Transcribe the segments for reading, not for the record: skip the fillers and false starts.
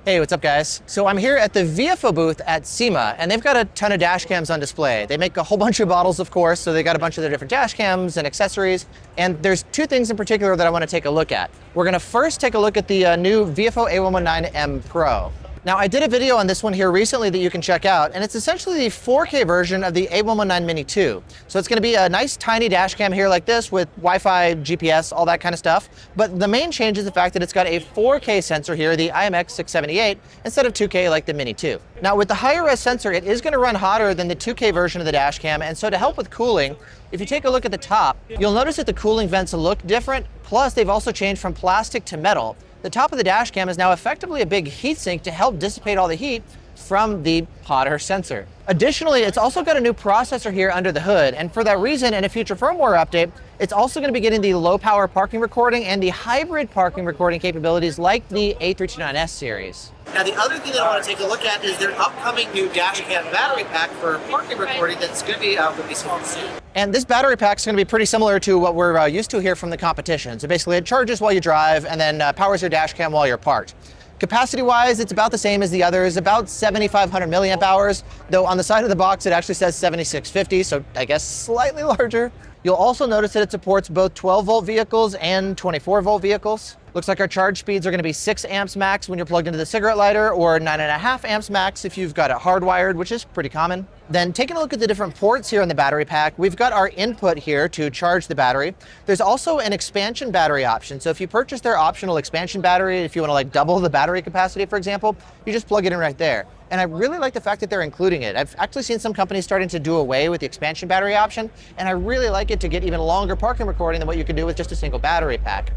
Hey, what's up guys? So I'm here at the Viofo booth at SEMA, and they've got a ton of dash cams on display. They make a whole bunch of models, of course, so they got a bunch of their different dash cams and accessories. And there's two things in particular that I want to take a look at. We're going to first take a look at the new Viofo A119M Pro. Now, I did a video on this one here recently that you can check out, and it's essentially the 4K version of the A119 Mini 2. So it's going to be a nice tiny dash cam here like this with Wi-Fi, GPS, all that kind of stuff. But the main change is the fact that it's got a 4K sensor here, the IMX678, instead of 2K like the Mini 2. Now, with the higher res sensor, it is going to run hotter than the 2K version of the dash cam, and so to help with cooling, if you take a look at the top, you'll notice that the cooling vents look different, plus they've also changed from plastic to metal. The top of the dash cam is now effectively a big heatsink to help dissipate all the heat from the hotter sensor. Additionally, it's also got a new processor here under the hood, and for that reason, in a future firmware update, it's also going to be getting the low power parking recording and the hybrid parking recording capabilities like the A329S series. Now, the other thing that I want to take a look at is their upcoming new Dashcam battery pack for parking recording that's going to be released soon. And this battery pack is going to be pretty similar to what we're used to here from the competition. So basically, it charges while you drive and then powers your Dashcam while you're parked. Capacity-wise, it's about the same as the others, about 7,500 milliamp hours, though on the side of the box it actually says 7,650, so I guess slightly larger. You'll also notice that it supports both 12-volt vehicles and 24-volt vehicles. Looks like our charge speeds are going to be 6 amps max when you're plugged into the cigarette lighter, or 9.5 amps max if you've got it hardwired, which is pretty common. Then taking a look at the different ports here in the battery pack, we've got our input here to charge the battery. There's also an expansion battery option. So if you purchase their optional expansion battery, if you want to like double the battery capacity, for example, you just plug it in right there. And I really like the fact that they're including it. I've actually seen some companies starting to do away with the expansion battery option, and I really like it to get even longer parking recording than what you can do with just a single battery pack.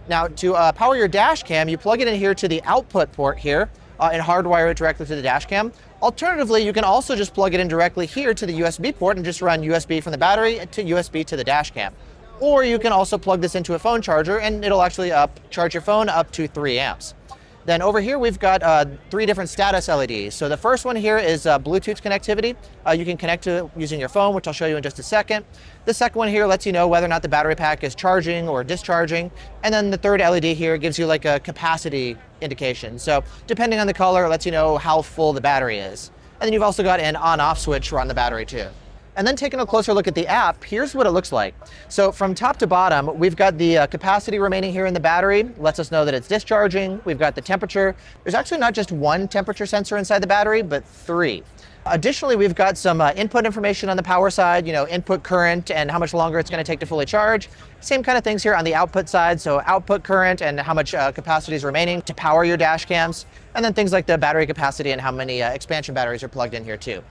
Now, to power your dash cam, you plug it in here to the output port here and hardwire it directly to the dash cam. Alternatively, you can also just plug it in directly here to the USB port and just run USB from the battery to USB to the dash cam. Or you can also plug this into a phone charger and it'll actually charge your phone up to 3 amps. Then over here, we've got 3 different status LEDs. So the first one here is Bluetooth connectivity. You can connect to it using your phone, which I'll show you in just a second. The second one here lets you know whether or not the battery pack is charging or discharging. And then the third LED here gives you like a capacity indication. So depending on the color, it lets you know how full the battery is. And then you've also got an on-off switch on the battery too. And then taking a closer look at the app, here's what it looks like. So from top to bottom, we've got the capacity remaining here in the battery, lets us know that it's discharging. We've got the temperature. There's actually not just one temperature sensor inside the battery, but 3. Additionally, we've got some input information on the power side, input current and how much longer it's going to take to fully charge. Same kind of things here on the output side, so output current and how much capacity is remaining to power your dash cams, and then things like the battery capacity and how many expansion batteries are plugged in here too.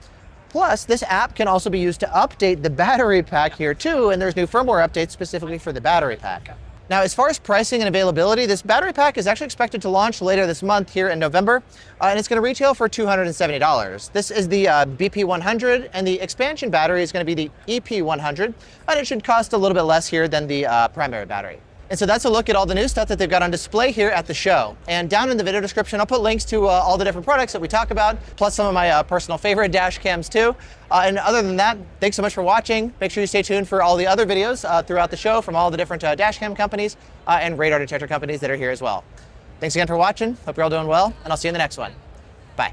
Plus, this app can also be used to update the battery pack here too, and there's new firmware updates specifically for the battery pack. Now, as far as pricing and availability, this battery pack is actually expected to launch later this month here in November, and it's going to retail for $270. This is the BP100, and the expansion battery is going to be the EP100, and it should cost a little bit less here than the primary battery. And so that's a look at all the new stuff that they've got on display here at the show. And down in the video description, I'll put links to all the different products that we talk about, plus some of my personal favorite dash cams too. And other than that, thanks so much for watching. Make sure you stay tuned for all the other videos throughout the show from all the different dash cam companies and radar detector companies that are here as well. Thanks again for watching. Hope you're all doing well, and I'll see you in the next one. Bye.